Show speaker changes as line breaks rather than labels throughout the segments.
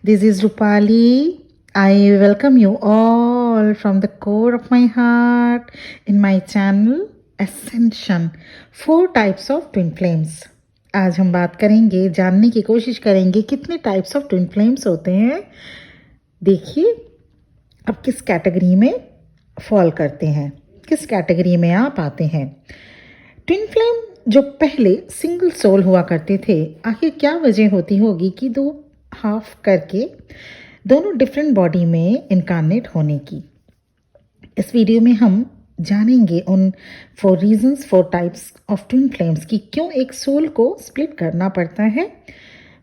This is Rupali. I welcome you all from the core of my heart in my channel Ascension. 4 types of twin flames. आज हम बात करेंगे, जानने की कोशिश करेंगे कितने टाइप्स ऑफ ट्विन फ्लेम्स होते हैं। देखिए अब किस कैटेगरी में फॉल करते हैं, किस कैटेगरी में आप आते हैं। ट्विन फ्लेम जो पहले सिंगल सोल हुआ करते थे, आखिर क्या वजह होती होगी कि दो हाफ करके दोनों डिफरेंट बॉडी में इनकारनेट होने की। इस वीडियो में हम जानेंगे उन 4 reasons, 4 types of twin flames की क्यों एक सोल को स्प्लिट करना पड़ता है,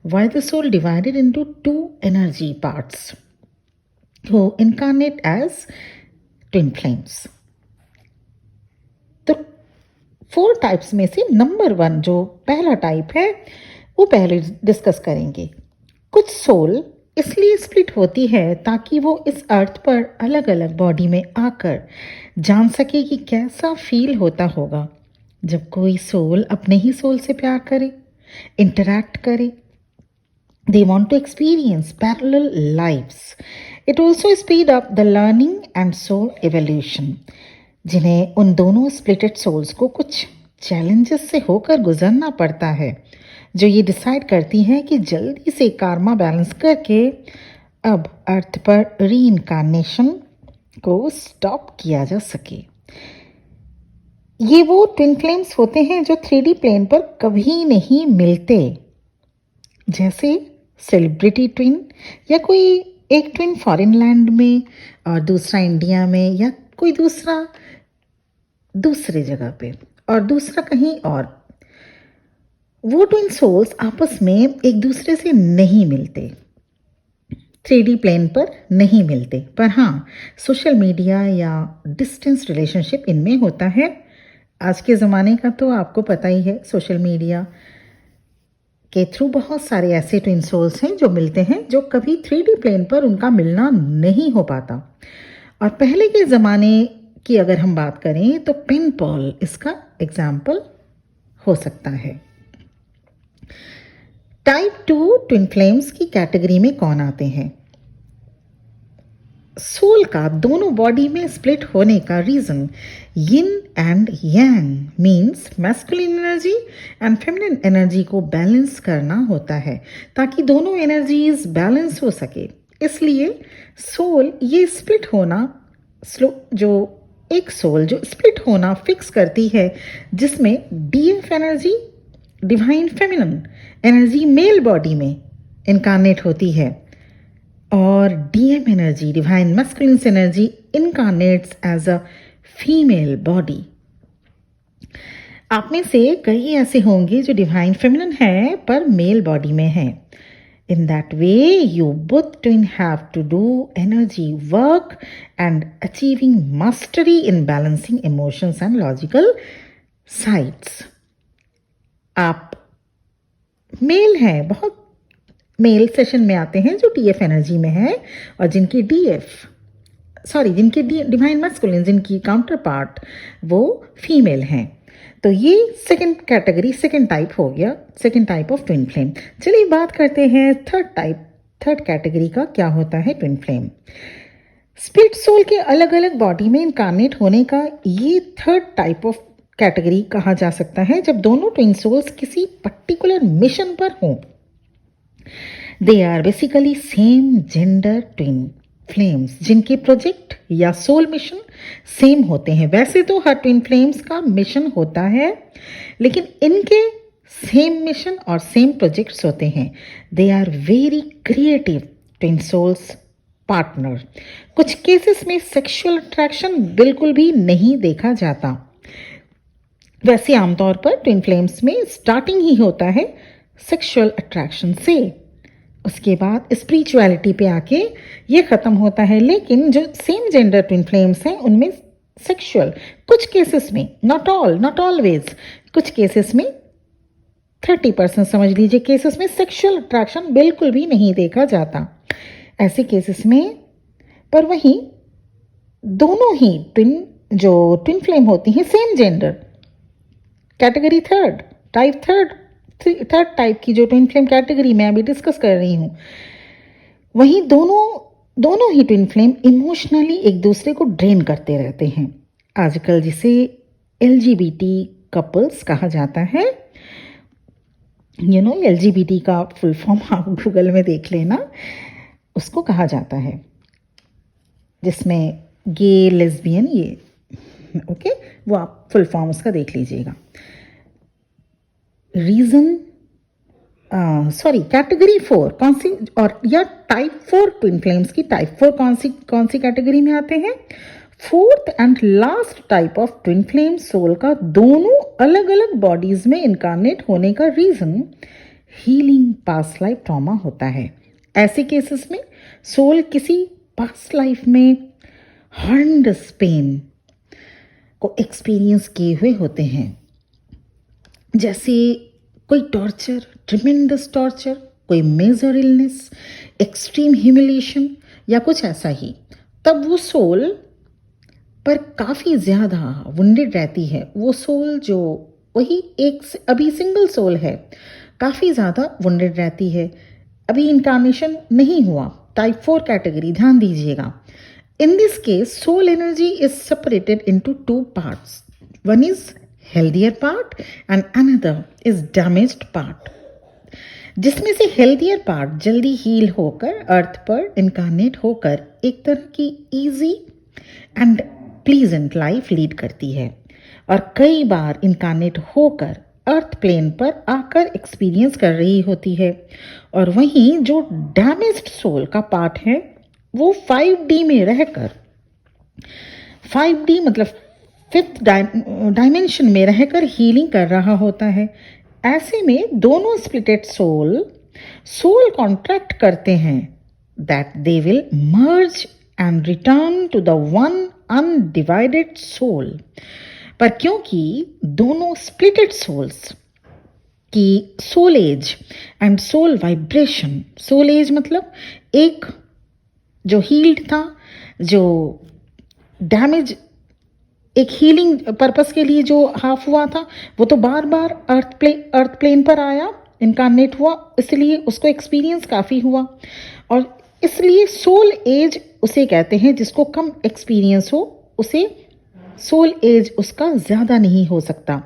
why the soul divided into 2 energy parts who incarnate as twin flames। तो 4 टाइप्स में से नंबर 1 जो पहला टाइप है वो पहले डिस्कस करेंगे। कुछ सोल इसलिए स्प्लिट होती है ताकि वो इस अर्थ पर अलग अलग बॉडी में आकर जान सके कि कैसा फील होता होगा जब कोई सोल अपने ही सोल से प्यार करे, इंटरैक्ट करे। They want to experience parallel lives. It also speed up the learning and soul evolution. जिन्हें उन दोनों स्प्लिटेड सोल्स को कुछ चैलेंजेस से होकर गुजरना पड़ता है, जो ये डिसाइड करती हैं कि जल्दी से कार्मा बैलेंस करके अब अर्थ पर रीइंकारनेशन को स्टॉप किया जा सके। ये वो ट्विन फ्लेम्स होते हैं जो 3D प्लेन पर कभी नहीं मिलते, जैसे सेलिब्रिटी ट्विन या कोई एक ट्विन फॉरेन लैंड में और दूसरा इंडिया में, या कोई दूसरे जगह पे और दूसरा कहीं और। वो ट्विन सोल्स आपस में एक दूसरे से नहीं मिलते, 3D प्लेन पर नहीं मिलते, पर हाँ सोशल मीडिया या डिस्टेंस रिलेशनशिप इनमें होता है। आज के ज़माने का तो आपको पता ही है, सोशल मीडिया के थ्रू बहुत सारे ऐसे ट्विन सोल्स हैं जो मिलते हैं, जो कभी 3D प्लेन पर उनका मिलना नहीं हो पाता। और पहले के ज़माने की अगर हम बात करें तो पेन पॉल इसका एग्जाम्पल हो सकता है। टाइप 2 ट्विन फ्लेम्स की कैटेगरी में कौन आते हैं? सोल का दोनों बॉडी में स्प्लिट होने का reason yin and yang means masculine energy and feminine energy को बैलेंस करना होता है, ताकि दोनों एनर्जीज बैलेंस हो सके। इसलिए सोल ये स्प्लिट होना जो एक सोल जो स्प्लिट होना फिक्स करती है, जिसमें DF energy divine feminine energy male body में इनकारनेट होती है और DM energy divine masculine energy incarnates as a female body. आप में से कई ऐसे होंगे जो डिवाइन फेमिनिन है पर मेल बॉडी में है। In that way, you both twin have to do energy work and achieving mastery in balancing emotions and logical sides. आप मेल हैं, बहुत मेल सेशन में आते हैं जो टीएफ एनर्जी में है, और जिनकी जिनके डिवाइन मैस्कुलिन, जिनकी काउंटर पार्ट वो फीमेल हैं। तो ये सेकंड कैटेगरी, सेकंड टाइप हो गया, second type of twin flame. चलिए बात करते हैं थर्ड कैटेगरी का। क्या होता है ट्विन फ्लेम? स्प्लिट सोल के अलग अलग बॉडी में इनकारनेट होने का ये थर्ड टाइप ऑफ कैटेगरी कहा जा सकता है, जब दोनों ट्विन सोल्स किसी पर्टिकुलर मिशन पर हों। They are basically same gender twin flames जिनके प्रोजेक्ट या सोल मिशन सेम होते हैं। वैसे तो हर ट्विन फ्लेम्स का मिशन होता है, लेकिन इनके सेम मिशन और सेम प्रोजेक्ट्स होते हैं। They are very creative twin souls partner. कुछ केसेस में सेक्सुअल अट्रैक्शन बिल्कुल भी नहीं देखा जाता। वैसे आमतौर पर ट्विन फ्लेम्स में स्टार्टिंग ही होता है सेक्सुअल अट्रैक्शन से, उसके बाद स्पिरिचुअलिटी पे आके ये ख़त्म होता है। लेकिन जो सेम जेंडर ट्विन फ्लेम्स हैं उनमें सेक्सुअल, कुछ केसेस में, नॉट ऑलवेज, कुछ केसेस में 30% समझ लीजिए केसेस में सेक्सुअल अट्रैक्शन बिल्कुल भी नहीं देखा जाता। ऐसे केसेस में पर वहीं दोनों ही ट्विन फ्लेम होती हैं same gender, category third type की जो ट्विन फ्लेम कैटेगरी मैं अभी डिस्कस कर रही हूँ, वहीं दोनों दोनों ही ट्विन फ्लेम इमोशनली एक दूसरे को ड्रेन करते रहते हैं। आजकल जिसे LGBT कपल्स कहा जाता है, LGBT का फुल फॉर्म आप गूगल में देख लेना, उसको कहा जाता है, जिसमें गे लेस्बियन ये ओके वो आप फुल फॉर्म उसका देख लीजिएगा। रीज़न कैटेगरी 4 कौन सी, और या टाइप 4 ट्विन फ्लेम्स की टाइप 4 कौन सी कैटेगरी में आते हैं? Fourth and last type of twin flame soul का दोनों अलग अलग बॉडीज में इनकारनेट होने का reason healing past life trauma होता है। ऐसे केसेस में सोल किसी पास्ट लाइफ में हॉर्रेंडस पेन को एक्सपीरियंस किए हुए होते हैं, जैसे कोई टॉर्चर, ट्रिमेंडस टॉर्चर, कोई मेजर इलनेस, एक्सट्रीम ह्यूमिलिएशन या कुछ ऐसा ही। तब वो सोल पर काफ़ी ज़्यादा वुंडेड रहती है। वो सोल जो वही एक अभी सिंगल सोल है, काफ़ी ज़्यादा वुंडेड रहती है, अभी इनकारनेशन नहीं हुआ। टाइप 4 कैटेगरी, ध्यान दीजिएगा। In this case soul energy is separated into 2 parts. One is healthier part and another is damaged part, जिसमें से हेल्दियर पार्ट जल्दी हील होकर अर्थ पर इनकारनेट होकर एक तरह की easy and pleasant life lead करती है, और कई बार इनकारनेट होकर अर्थ प्लेन पर आकर एक्सपीरियंस कर रही होती है। और वहीं जो डैमेज्ड सोल का पार्ट है वो 5D में रहकर, 5D मतलब फिफ्थ डायमेंशन में रहकर हीलिंग कर रहा होता है। ऐसे में दोनों स्प्लिटेड सोल कॉन्ट्रैक्ट करते हैं that they will merge and return to the one undivided soul. पर क्योंकि दोनों स्प्लिटेड सोल्स की soul age and soul vibration, soul age मतलब एक जो हील्ड था, जो डैमेज एक हीलिंग पर्पस के लिए जो हाफ हुआ था, वो तो बार बार अर्थ प्लेन पर आया, इनकारनेट हुआ, इसलिए उसको एक्सपीरियंस काफ़ी हुआ। और इसलिए सोल एज उसे कहते हैं जिसको कम एक्सपीरियंस हो, उसे सोल एज उसका ज़्यादा नहीं हो सकता।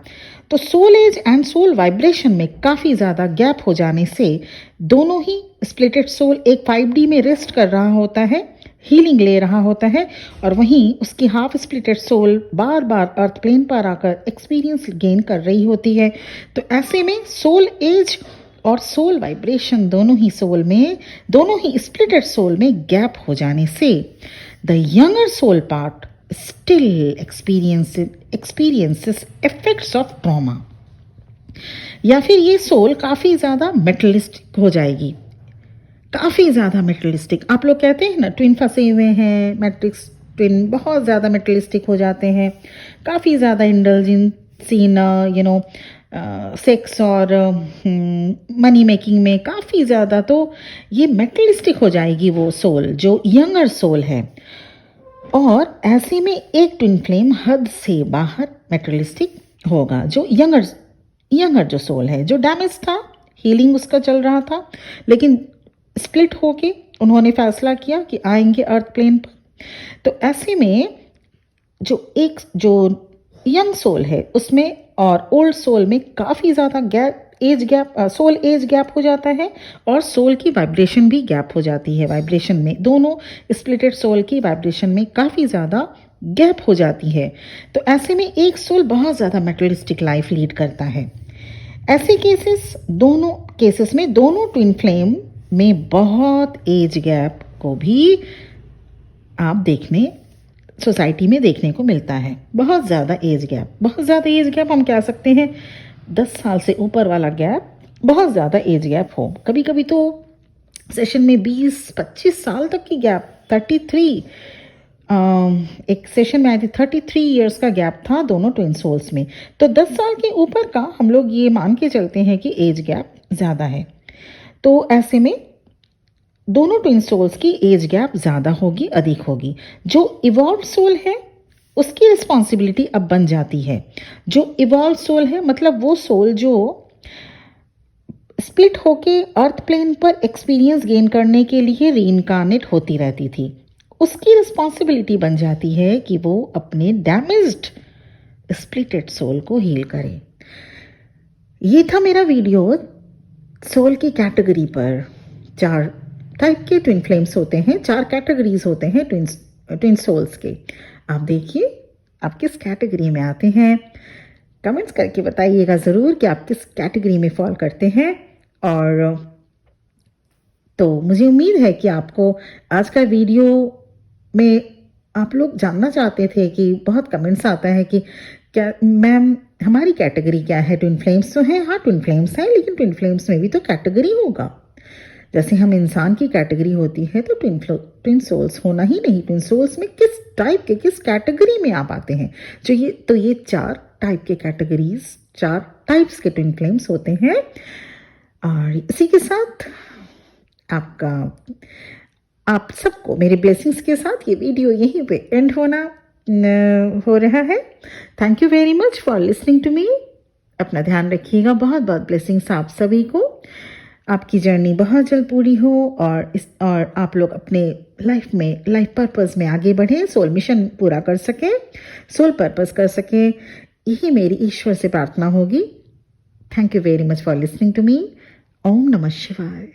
तो soul age and soul vibration में काफ़ी ज़्यादा गैप हो जाने से दोनों ही स्प्लिटेड सोल एक 5D में रेस्ट कर रहा होता है, हीलिंग ले रहा होता है, और वहीं उसकी हाफ स्प्लिटेड सोल बार बार अर्थ प्लेन पर आकर एक्सपीरियंस गेन कर रही होती है। तो ऐसे में सोल एज और सोल वाइब्रेशन दोनों ही स्प्लिटेड सोल में गैप हो जाने से the younger soul part still experiences effects of trauma, या फिर ये सोल काफ़ी ज़्यादा मेटलिस्टिक हो जाएगी, काफ़ी ज़्यादा मेटलिस्टिक। आप लोग कहते हैं ना ट्विन फंसे हुए हैं, मैट्रिक्स ट्विन बहुत ज़्यादा मेटलिस्टिक हो जाते हैं, काफ़ी ज़्यादा इंडल्जेंस इन सेक्स और मनी मेकिंग में काफ़ी ज़्यादा, तो ये मेटलिस्टिक हो जाएगी वो सोल जो यंगर सोल है। और ऐसे में एक ट्विन फ्लेम हद से बाहर मेटेरियलिस्टिक होगा, जो यंगर जो सोल है, जो डैमेज था, हीलिंग उसका चल रहा था, लेकिन स्प्लिट होके उन्होंने फैसला किया कि आएंगे अर्थ प्लेन पर। तो ऐसे में जो यंग सोल है उसमें और ओल्ड सोल में काफ़ी ज़्यादा सोल एज गैप हो जाता है, और सोल की वाइब्रेशन भी गैप हो जाती है। वाइब्रेशन में दोनों स्प्लिटेड सोल की वाइब्रेशन में काफ़ी ज़्यादा गैप हो जाती है। तो ऐसे में एक सोल बहुत ज़्यादा मेटेरियलिस्टिक लाइफ लीड करता है। ऐसे केसेस में दोनों ट्विन फ्लेम में बहुत एज गैप को भी आप सोसाइटी में देखने को मिलता है। बहुत ज़्यादा एज गैप हम कह सकते हैं 10 साल से ऊपर वाला गैप, बहुत ज़्यादा एज गैप हो, कभी कभी तो सेशन में 20-25 साल तक की गैप, 33 एक सेशन में आई थी 33 इयर्स का गैप था दोनों ट्विन सोल्स में। तो 10 साल के ऊपर का हम लोग ये मान के चलते हैं कि एज गैप ज़्यादा है। तो ऐसे में दोनों ट्विन सोल्स की एज गैप ज़्यादा होगी, अधिक होगी। जो इवॉल्व सोल है उसकी रिस्पॉन्सिबिलिटी अब बन जाती है। जो इवॉल्व सोल है मतलब वो सोल जो स्प्लिट होके अर्थ प्लेन पर एक्सपीरियंस गेन करने के लिए रीइंकार्नेट होती रहती थी। उसकी रिस्पॉन्सिबिलिटी बन जाती है कि वो अपने डैमेज्ड स्प्लिटेड सोल को हील करे। ये था मेरा वीडियो सोल की कैटेगरी पर। 4 टाइप के ट्विन फ्लेम्स होते हैं, 4 कैटेगरीज होते हैं ट्विन सोल्स के। आप देखिए आप किस कैटेगरी में आते हैं। कमेंट्स करके बताइएगा ज़रूर कि आप किस कैटेगरी में फॉल करते हैं। और तो मुझे उम्मीद है कि आपको आज का वीडियो में आप लोग जानना चाहते थे कि बहुत कमेंट्स आता है कि क्या मैम हमारी कैटेगरी क्या है। ट्विन फ्लेम्स तो हैं, हाँ ट्विन फ्लेम्स हैं, लेकिन ट्विन फ्लेम्स में भी तो कैटेगरी होगा। जैसे हम इंसान की कैटेगरी होती है तो ट्विन सोल्स होना ही नहीं। ट्विन सोल्स में किस टाइप के किस कैटेगरी में आप आते हैं। ये 4 टाइप के कैटेगरीज, 4 टाइप्स के ट्विन फ्लेम्स होते हैं। और इसी के साथ आप सबको मेरे ब्लेसिंग्स के साथ ये वीडियो यहीं पे एंड हो रहा है। Thank you very much for listening to me. अपना ध्यान रखिएगा। बहुत बहुत ब्लेसिंग्स आप सभी को। आपकी जर्नी बहुत जल्द पूरी हो और आप लोग अपने लाइफ पर्पस में आगे बढ़ें, सोल मिशन पूरा कर सकें, सोल पर्पस कर सकें। यही मेरी ईश्वर से प्रार्थना होगी। Thank you very much for listening to me. ओम नमः शिवाय।